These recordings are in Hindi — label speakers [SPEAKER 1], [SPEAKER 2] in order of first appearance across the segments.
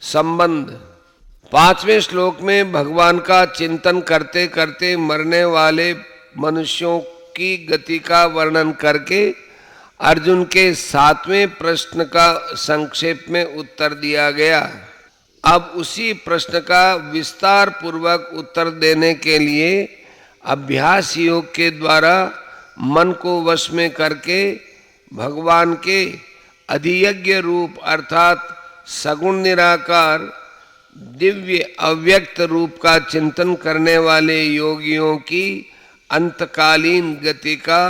[SPEAKER 1] संबंध। 5वें श्लोक में भगवान का चिंतन करते करते मरने वाले मनुष्यों की गति का वर्णन करके अर्जुन के 7वें प्रश्न का संक्षेप में उत्तर दिया गया। अब उसी प्रश्न का विस्तार पूर्वक उत्तर देने के लिए अभ्यास योग के द्वारा मन को वश में करके भगवान के अधियज्ञ रूप अर्थात सगुण निराकार दिव्य अव्यक्त रूप का चिंतन करने वाले योगियों की अंतकालीन गति का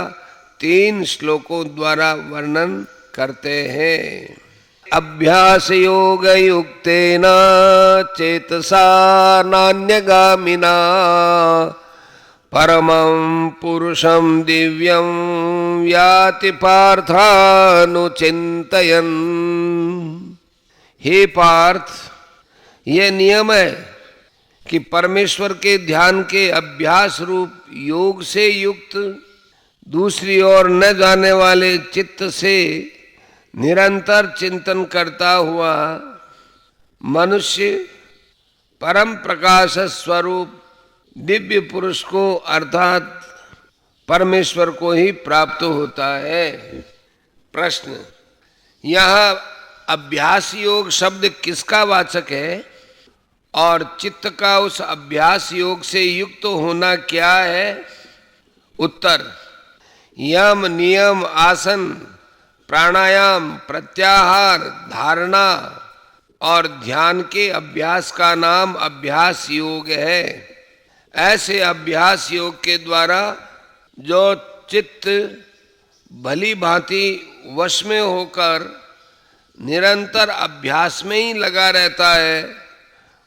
[SPEAKER 1] 3 श्लोकों द्वारा वर्णन करते हैं। अभ्यास योग युक्तेन चेतसा नान्यगामिना परमं पुरुषं दिव्यं याति पार्थानुचिन्तयन्। हे पार्थ, यह नियम है कि परमेश्वर के ध्यान के अभ्यास रूप योग से युक्त दूसरी ओर न जाने वाले चित्त से निरंतर चिंतन करता हुआ मनुष्य परम प्रकाश स्वरूप दिव्य पुरुष को अर्थात परमेश्वर को ही प्राप्त होता है। प्रश्न। यहाँ अभ्यास योग शब्द किसका वाचक है और चित्त का उस अभ्यास योग से युक्त होना क्या है? उत्तर। यम नियम आसन प्राणायाम प्रत्याहार धारणा और ध्यान के अभ्यास का नाम अभ्यास योग है। ऐसे अभ्यास योग के द्वारा जो चित्त भली भांति वश में होकर निरंतर अभ्यास में ही लगा रहता है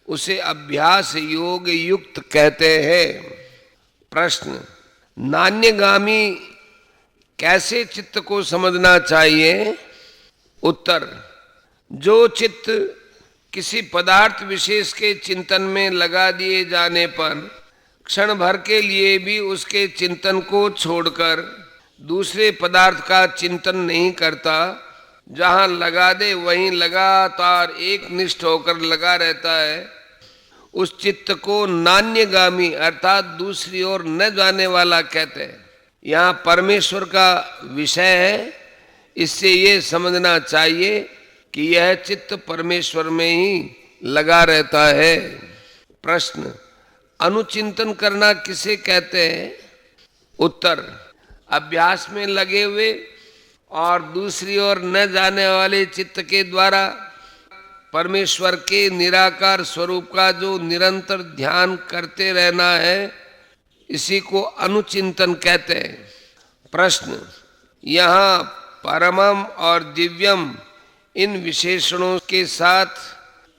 [SPEAKER 1] उसे अभ्यास योग युक्त कहते हैं। प्रश्न। नान्यगामी कैसे चित्त को समझना चाहिए? उत्तर। जो चित्त किसी पदार्थ विशेष के चिंतन में लगा दिए जाने पर क्षण भर के लिए भी उसके चिंतन को छोड़कर दूसरे पदार्थ का चिंतन नहीं करता, जहाँ लगा दे वहीं लगातार एक निष्ठ होकर लगा रहता है, उस चित्त को नान्यगामी अर्थात दूसरी ओर न जाने वाला कहते हैं। यहाँ परमेश्वर का विषय है, इससे ये समझना चाहिए कि यह चित्त परमेश्वर में ही लगा रहता है। प्रश्न। अनुचिंतन करना किसे कहते हैं? उत्तर। अभ्यास में लगे हुए और दूसरी ओर न जाने वाले चित्त के द्वारा परमेश्वर के निराकार स्वरूप का जो निरंतर ध्यान करते रहना है, इसी को अनुचिंतन कहते हैं। प्रश्न। यहाँ परमम और दिव्यम इन विशेषणों के साथ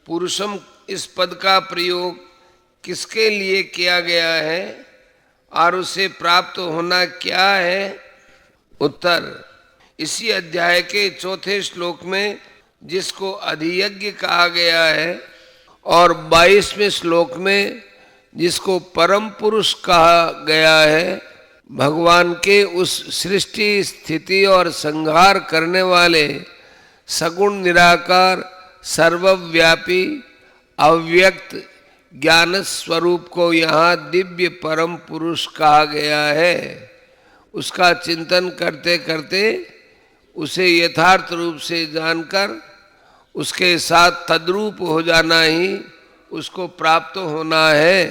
[SPEAKER 1] पुरुषम इस पद का प्रयोग किसके लिए किया गया है और उसे प्राप्त होना क्या है? उत्तर। इसी अध्याय के 4थे श्लोक में जिसको अधियज्ञ कहा गया है और 22वें श्लोक में जिसको परम पुरुष कहा गया है, भगवान के उस सृष्टि स्थिति और संहार करने वाले सगुण निराकार सर्वव्यापी अव्यक्त ज्ञान स्वरूप को यहाँ दिव्य परम पुरुष कहा गया है। उसका चिंतन करते करते उसे यथार्थ रूप से जानकर उसके साथ तद्रूप हो जाना ही उसको प्राप्त होना है।